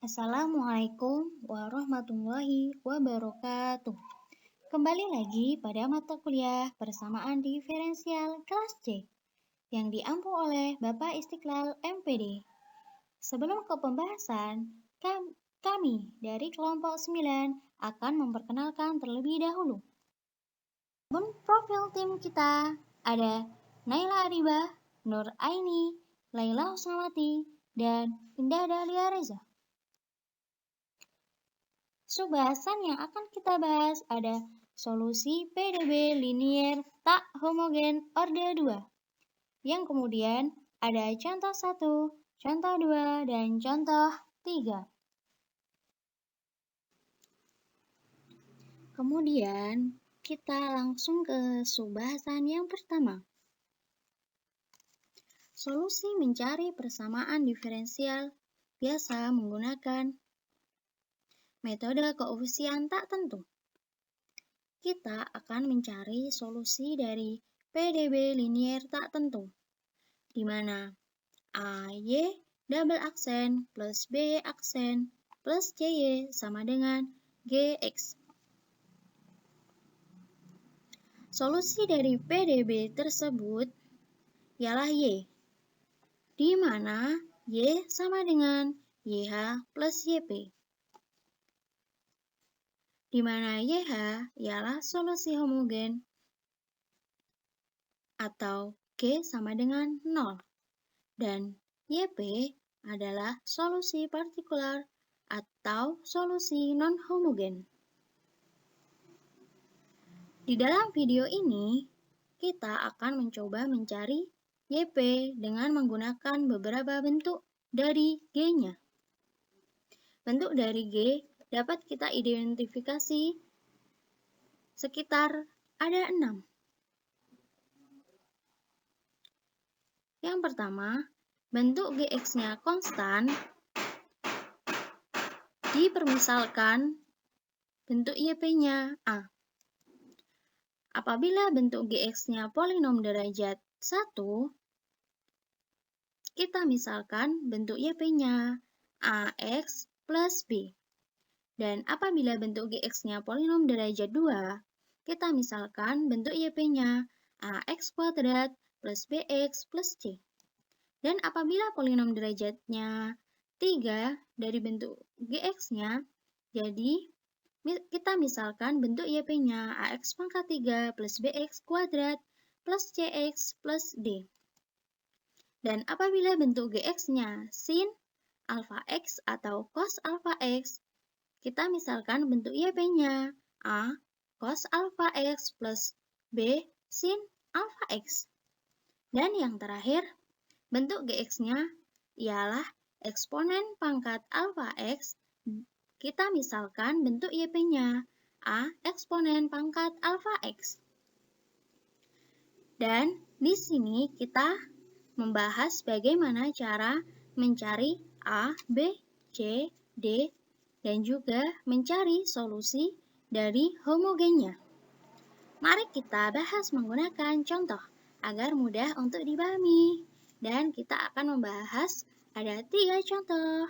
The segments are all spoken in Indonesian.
Assalamualaikum warahmatullahi wabarakatuh. Kembali lagi pada mata kuliah persamaan diferensial kelas C yang diampu oleh Bapak Istiqlal MPD. Sebelum ke pembahasan, kami dari kelompok 9 akan memperkenalkan terlebih dahulu. Profil tim kita ada Naila Aribah, Nur Aini, Laila Husnawati, dan Indah Dahlia Reza. Bahasan yang akan kita bahas ada solusi PDB linier tak homogen orde 2. Yang kemudian ada contoh 1, contoh 2, dan contoh 3. Kemudian kita langsung ke subbahasan yang pertama. Solusi mencari persamaan diferensial biasa menggunakan metode koefisien tak tentu. Kita akan mencari solusi dari PDB linier tak tentu, di mana AY double aksen plus BY aksen plus CY sama dengan GX. Solusi dari PDB tersebut ialah Y, di mana Y sama dengan YH plus YP. Di mana YH ialah solusi homogen atau G sama dengan 0 dan YP adalah solusi partikular atau solusi non-homogen. Di dalam video ini, kita akan mencoba mencari YP dengan menggunakan beberapa bentuk dari G-nya. Bentuk dari G dapat kita identifikasi sekitar ada 6. Yang pertama, bentuk Gx-nya konstan dipermisalkan bentuk YP-nya A. Apabila bentuk Gx-nya polinom derajat 1, kita misalkan bentuk YP-nya AX plus B. Dan apabila bentuk Gx-nya polinom derajat 2, kita misalkan bentuk YP-nya AX kuadrat plus BX plus C. Dan apabila polinom derajatnya 3 dari bentuk Gx-nya, jadi kita misalkan bentuk YP-nya AX pangkat 3 plus BX kuadrat plus CX plus D. Dan apabila bentuk Gx-nya sin alpha X atau cos alpha X, kita misalkan bentuk YP-nya A cos alpha X plus B sin alpha X. Dan yang terakhir, bentuk Gx-nya ialah eksponen pangkat alpha X. Kita misalkan bentuk YP-nya A eksponen pangkat alpha X. Dan di sini kita membahas bagaimana cara mencari A, B, C, D, dan juga mencari solusi dari homogennya. Mari kita bahas menggunakan contoh agar mudah untuk dipahami. Dan kita akan membahas ada 3 contoh.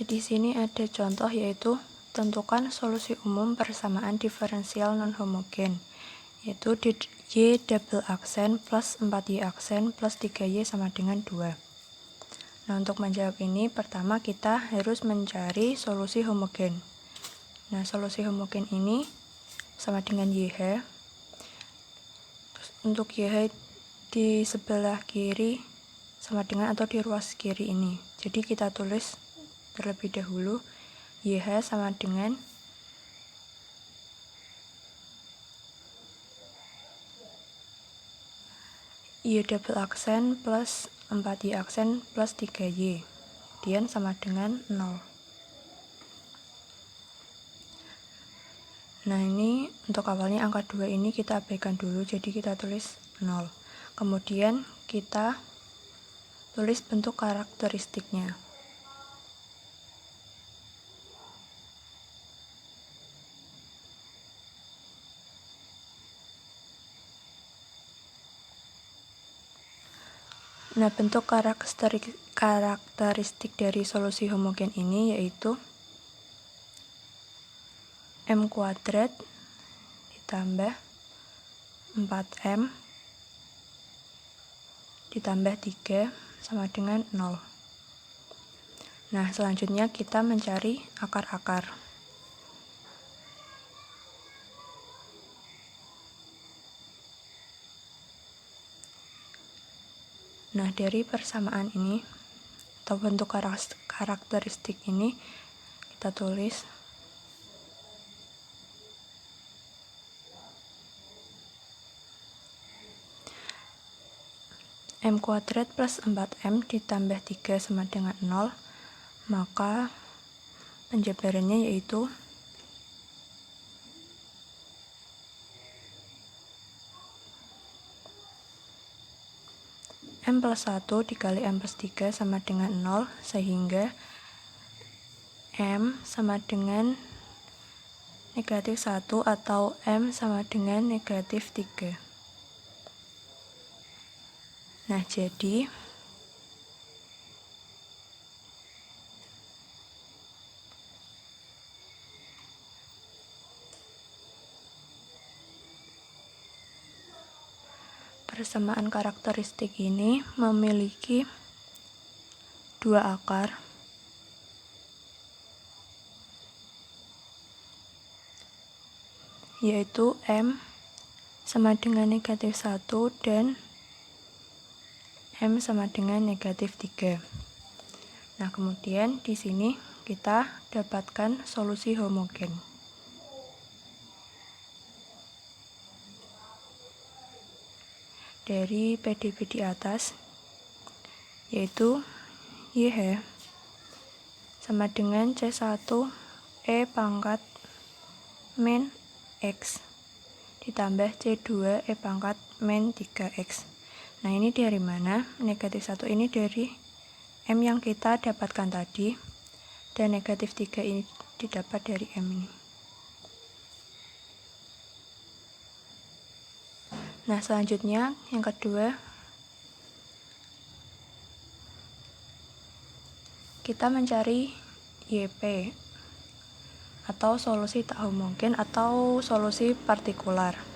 Di sini ada contoh yaitu tentukan solusi umum persamaan diferensial non-homogen, yaitu Y double aksen plus 4Y aksen plus 3Y sama dengan 2. Nah, untuk menjawab ini, pertama kita harus mencari solusi homogen. Nah, solusi homogen ini sama dengan YH. Terus untuk YH di sebelah kiri sama dengan atau di ruas kiri ini. Jadi kita tulis terlebih dahulu YH sama dengan Y double aksen plus 4Y aksen plus 3Y. Kemudian sama dengan 0. Nah, ini untuk awalnya angka 2 ini kita abaikan dulu, jadi kita tulis 0. Kemudian kita tulis bentuk karakteristiknya. Nah, bentuk karakteristik dari solusi homogen ini yaitu M kuadrat ditambah 4M ditambah 3 sama dengan 0. Nah, selanjutnya kita mencari akar-akar. Nah, dari persamaan ini atau bentuk karakteristik ini kita tulis M kuadrat plus 4M ditambah 3 sama dengan 0, maka penjabarannya yaitu M plus 1 dikali M plus 3 sama dengan 0, sehingga M sama dengan negatif 1 atau M sama dengan negatif 3. Nah, jadi persamaan karakteristik ini memiliki dua akar, yaitu M sama dengan negatif 1 dan M sama dengan negatif 3. Nah, kemudian di sini kita dapatkan solusi homogen. Dari PDB di atas, yaitu YH sama dengan C1 E pangkat min X ditambah C2 E pangkat min 3X. Nah, ini dari mana? Negatif 1 ini dari M yang kita dapatkan tadi, dan negatif 3 ini didapat dari M ini. Nah, selanjutnya yang kedua, kita mencari YP atau solusi tak homogen atau solusi partikular.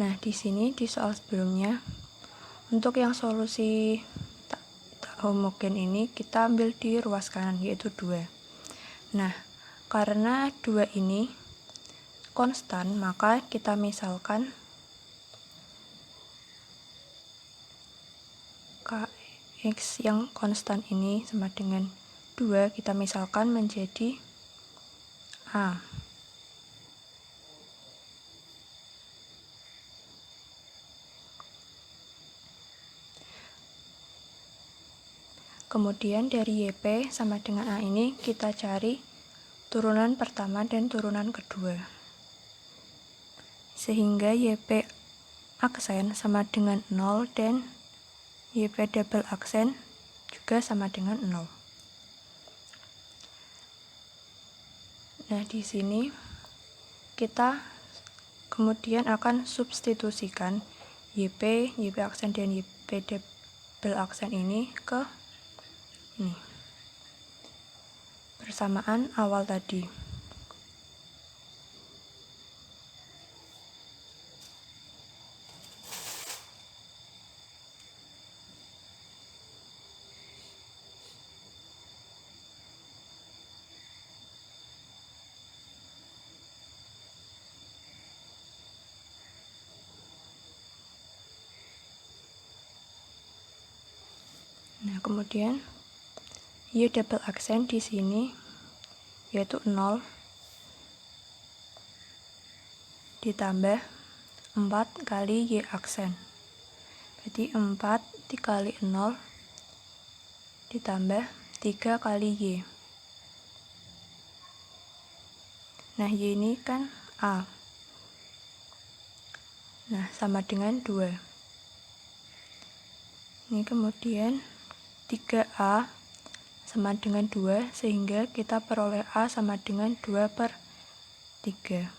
Nah, di sini di soal sebelumnya, untuk yang solusi tak homogen ini kita ambil di ruas kanan, yaitu 2. Nah, karena 2 ini konstan, maka kita misalkan Kx yang konstan ini sama dengan 2, kita misalkan menjadi A. Kemudian dari YP sama dengan A ini kita cari turunan pertama dan turunan kedua. Sehingga YP aksen sama dengan 0 dan YP double aksen juga sama dengan 0. Nah, di sini kita kemudian akan substitusikan YP aksen dan YP double aksen ini ke ini persamaan awal tadi. Nah, kemudian Y double aksen di sini yaitu 0 ditambah 4 kali Y aksen. Berarti 4 dikali 0 ditambah 3 kali Y. Nah, Y ini kan A. Nah, sama dengan 2. Ini kemudian 3A sama dengan 2, sehingga kita peroleh A sama dengan 2/3.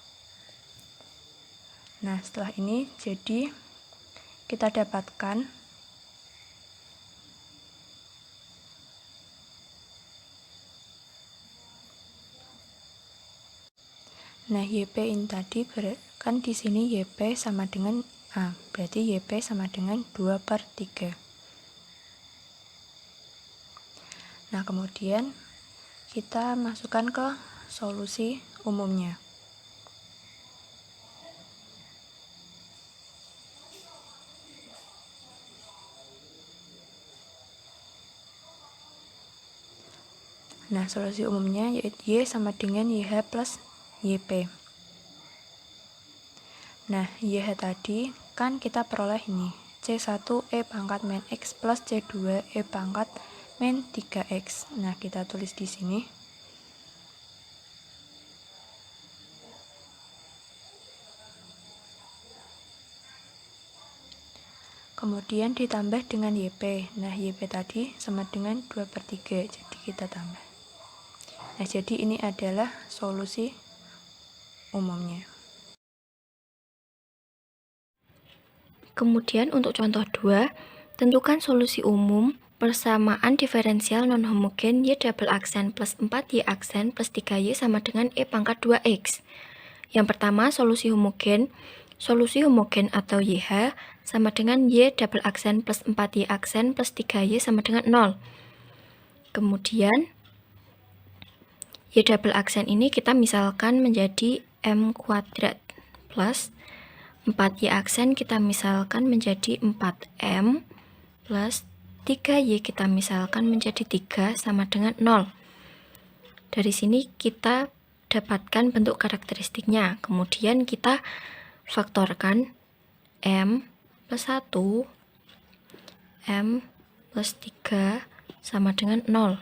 Nah, setelah ini jadi kita dapatkan YP ini tadi kan di sini YP sama dengan A, berarti YP sama dengan 2/3. Nah, kemudian kita masukkan ke solusi umumnya. Nah, solusi umumnya yaitu Y sama dengan YH plus YP. Nah, YH tadi kan kita peroleh ini, C1 E pangkat min X plus C2 E pangkat min 3X. Nah, kita tulis di sini. Kemudian ditambah dengan YP. Nah, YP tadi sama dengan 2/3, jadi kita tambah. Nah, jadi ini adalah solusi umumnya. Kemudian untuk contoh 2, tentukan solusi umum persamaan diferensial non-homogen Y double aksen plus 4Y aksen plus 3Y sama dengan E pangkat 2X. Yang pertama, solusi homogen atau YH sama dengan Y double aksen plus 4Y aksen plus 3Y sama dengan 0. Kemudian, Y double aksen ini kita misalkan menjadi M kuadrat plus 4Y aksen kita misalkan menjadi 4M plus 3Y kita misalkan menjadi 3 sama dengan 0. Dari sini kita dapatkan bentuk karakteristiknya. Kemudian kita faktorkan M plus 1, M plus 3 sama dengan 0.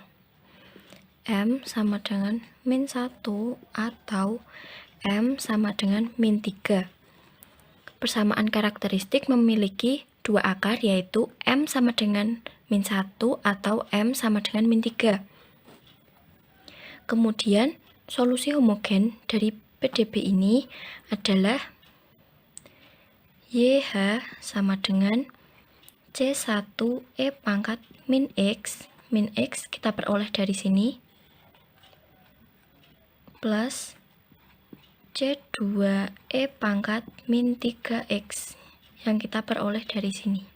M sama dengan min 1 atau M sama dengan min 3. Persamaan karakteristik memiliki dua akar, yaitu M sama dengan min 1 atau M sama dengan min 3. Kemudian, solusi homogen dari PDB ini adalah YH sama dengan C1 E pangkat min X. Min X kita peroleh dari sini, plus C2 E pangkat min 3X yang kita peroleh dari sini.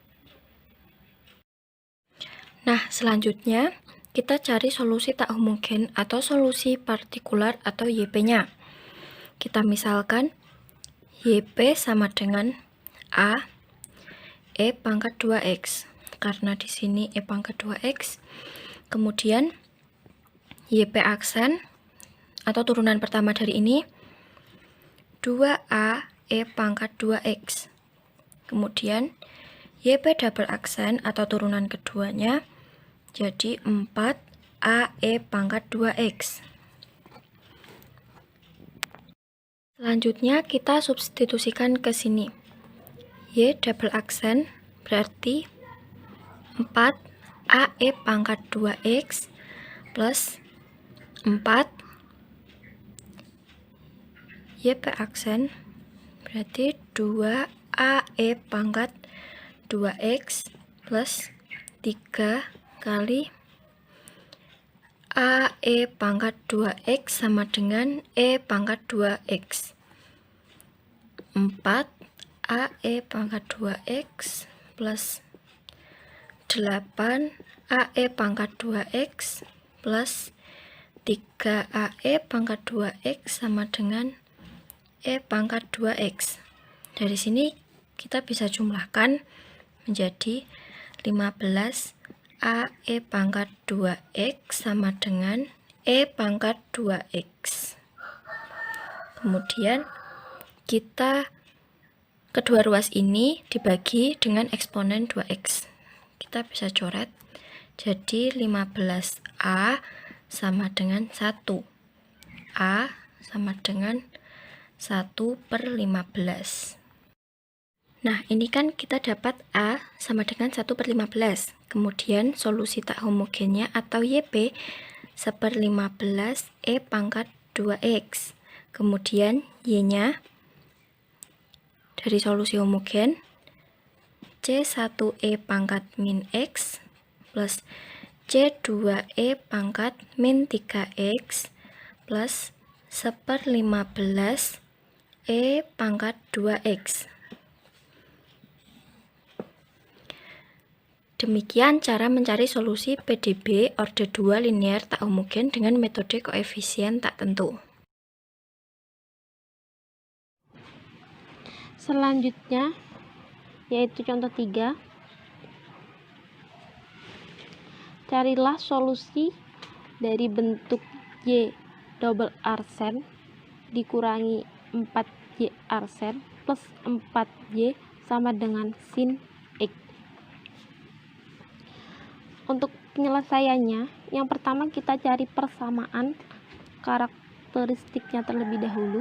Nah, selanjutnya kita cari solusi tak homogen atau solusi partikular atau YP-nya. Kita misalkan YP sama dengan A E pangkat 2X. Karena di sini E pangkat 2X. Kemudian YP aksen atau turunan pertama dari ini 2A E pangkat 2X. Kemudian YP double aksen atau turunan keduanya jadi 4A E pangkat 2X. Selanjutnya kita substitusikan ke sini. Y double aksen berarti 4A E pangkat 2X plus 4 YP aksen berarti 2A E pangkat 2X plus 3 kali A E pangkat 2X sama dengan E pangkat 2X. 4 A E pangkat 2X plus 8 A E pangkat 2X plus 3 A E pangkat 2X sama dengan E pangkat 2X. Dari sini kita bisa jumlahkan menjadi 15 A E pangkat 2X sama dengan E pangkat 2X. Kemudian kita kedua ruas ini dibagi dengan eksponen 2X. Kita bisa coret. Jadi 15A sama dengan 1. A sama dengan 1/15. Nah, ini kan kita dapat A sama dengan 1/15. Kemudian solusi tak homogennya atau YP 1/15 E pangkat 2X. Kemudian Y-nya dari solusi homogen C1E pangkat min X plus C2E pangkat min 3X plus 1/15 E pangkat 2X. Demikian cara mencari solusi PDB order 2 linear tak homogen dengan metode koefisien tak tentu. Selanjutnya yaitu contoh 3. Carilah solusi dari bentuk Y double arsen dikurangi 4Y arsen plus 4Y sama dengan sin X. Untuk penyelesaiannya, yang pertama kita cari persamaan karakteristiknya terlebih dahulu.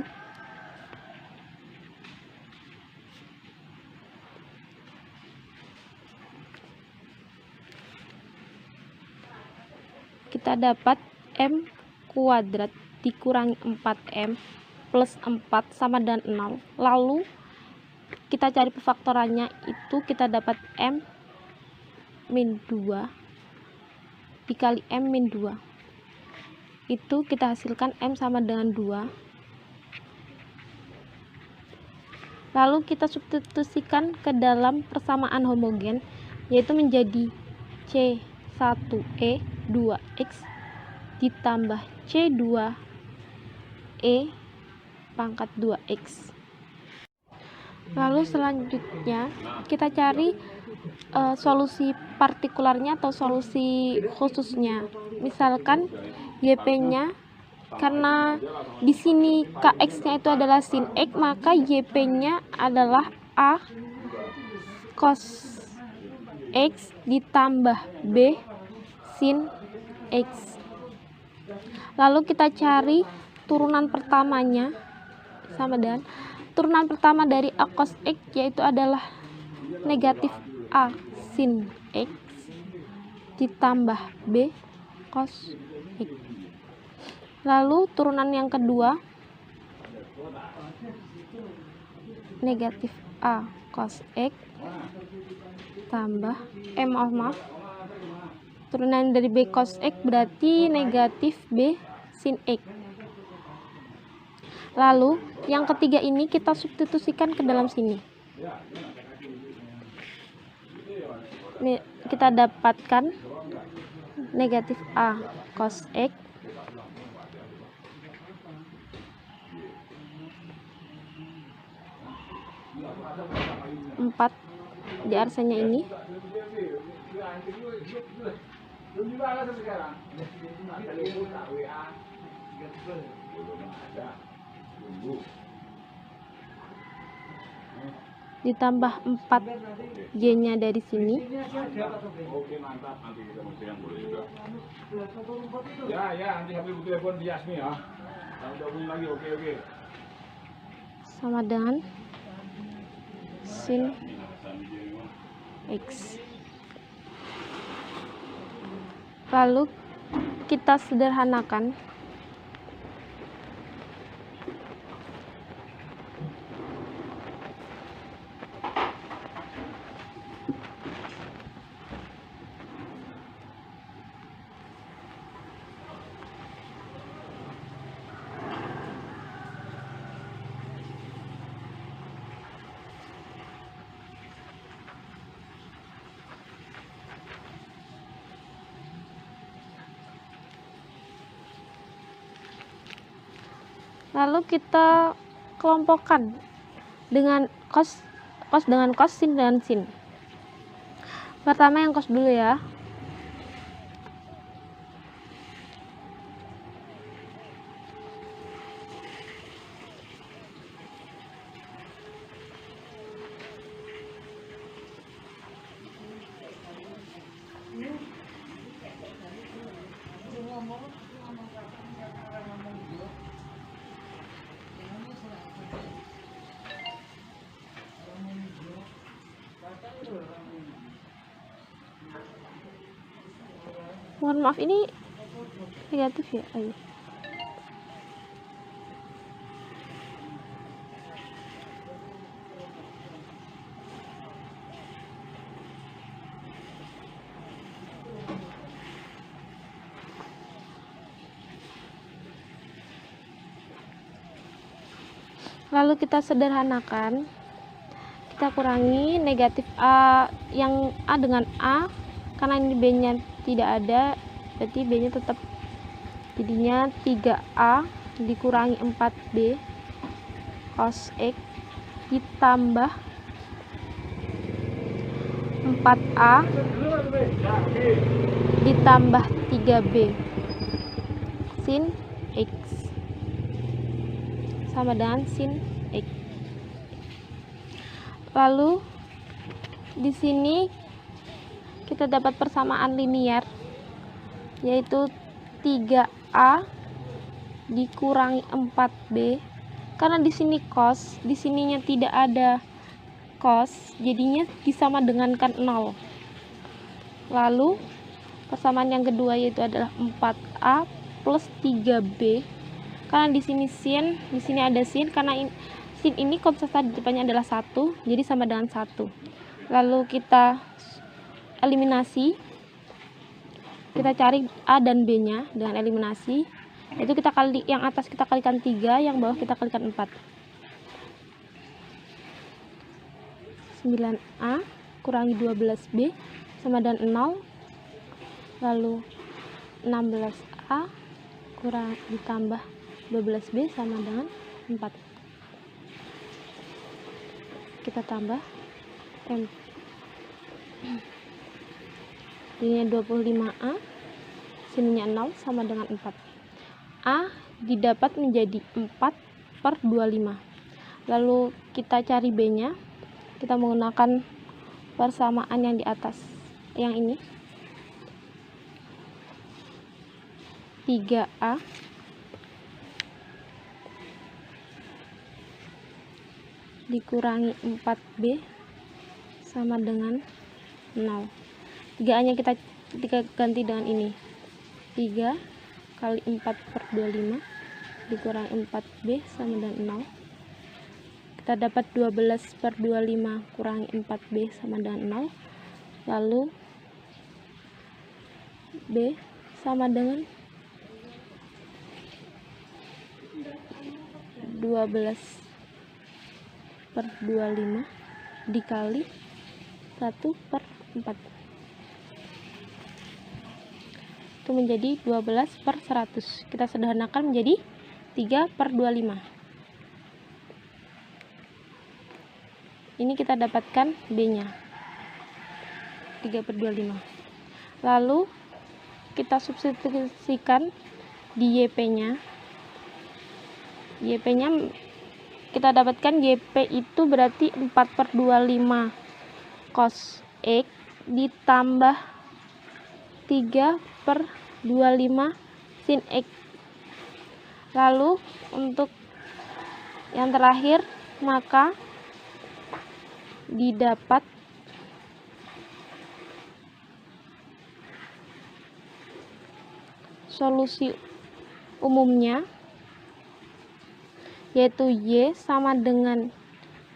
Kita dapat M kuadrat dikurangi 4M plus 4 sama dengan 0. Lalu kita cari pefaktorannya, itu kita dapat M min 2 dikali M min 2. Itu kita hasilkan M sama dengan 2. Lalu kita substitusikan ke dalam persamaan homogen, yaitu menjadi C1E 2X ditambah C2E pangkat 2X. Lalu selanjutnya kita cari solusi partikularnya atau solusi khususnya. Misalkan YP-nya, karena di sini KX-nya itu adalah sin X, maka YP-nya adalah A cos X ditambah B sin X. Lalu kita cari turunan pertamanya, sama dengan turunan pertama dari A cos X, yaitu adalah negatif A sin X ditambah B cos X. Lalu turunan yang kedua, negatif A cos X tambah turunan dari B cos X berarti negatif B sin X. Lalu yang ketiga ini kita substitusikan ke dalam sini. Kita dapatkan negatif A cos X empat di arsennya ini ditambah 4Y-nya dari sini. Oke, mantap. Nanti kita mesti yang boleh juga. Ya, nanti ambil buku telepon di Yasmi ya. Kita hubungin lagi, oke. Sama dengan sin X. Lalu kita sederhanakan. Lalu kita kelompokkan dengan cos dengan cos, sin dengan sin. Pertama yang cos dulu ya. Mohon maaf, ini negatif ya. Ayo. Lalu kita sederhanakan, kita kurangi negatif A, yang A dengan A, karena ini B-nya tidak ada, berarti B-nya tetap, jadinya 3A dikurangi 4B cos X ditambah 4A ditambah 3B sin X sama dengan sin X. Lalu di sini kita dapat persamaan linear, yaitu 3A dikurangi 4B, karena di sini cos, di sininya tidak ada cos, jadinya disama dengankan 0. Lalu persamaan yang kedua yaitu adalah 4A plus 3B, karena di sini sin, di sini ada sin, karena sin ini konstanta di depannya adalah 1, jadi sama dengan 1. Lalu kita eliminasi, kita cari A dan B nya dengan eliminasi, yaitu kita kali, yang atas kita kalikan 3, yang bawah kita kalikan 4. 9A kurangi 12B sama dengan 0. Lalu 16A kurang ditambah 12B sama dengan 4. Kita tambah M. Jadinya 25A, sininya 0 sama dengan 4. A didapat menjadi 4/25. Lalu kita cari B-nya. Kita menggunakan persamaan yang di atas, yang ini. 3A dikurangi 4B sama dengan 0. 3A nya kita ganti dengan ini. 3 kali 4/25 dikurangi 4B sama dengan 0. Kita dapat 12/25 kurangi 4B sama dengan 0. Lalu B sama dengan 12/25 dikali 1/4. Itu menjadi 12/100. Kita sederhanakan menjadi 3/25. Ini kita dapatkan B-nya 3/25. Lalu kita substitusikan di YP-nya. YP-nya kita dapatkan YP itu berarti 4/25 cos X ditambah 3/25 sin X. Lalu untuk yang terakhir, maka didapat solusi umumnya, yaitu Y sama dengan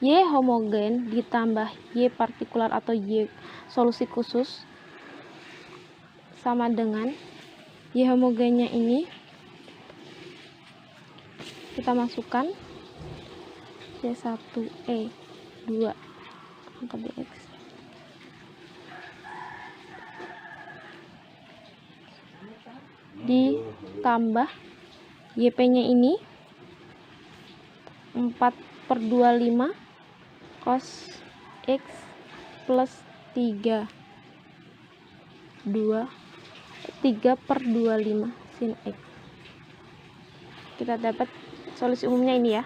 Y homogen ditambah Y partikular atau Y solusi khusus sama dengan Y homogennya ini kita masukkan C1E2 angka BX ditambah YP-nya ini 4/25 cos X plus 3/25 sin X. Kita dapat solusi umumnya ini ya.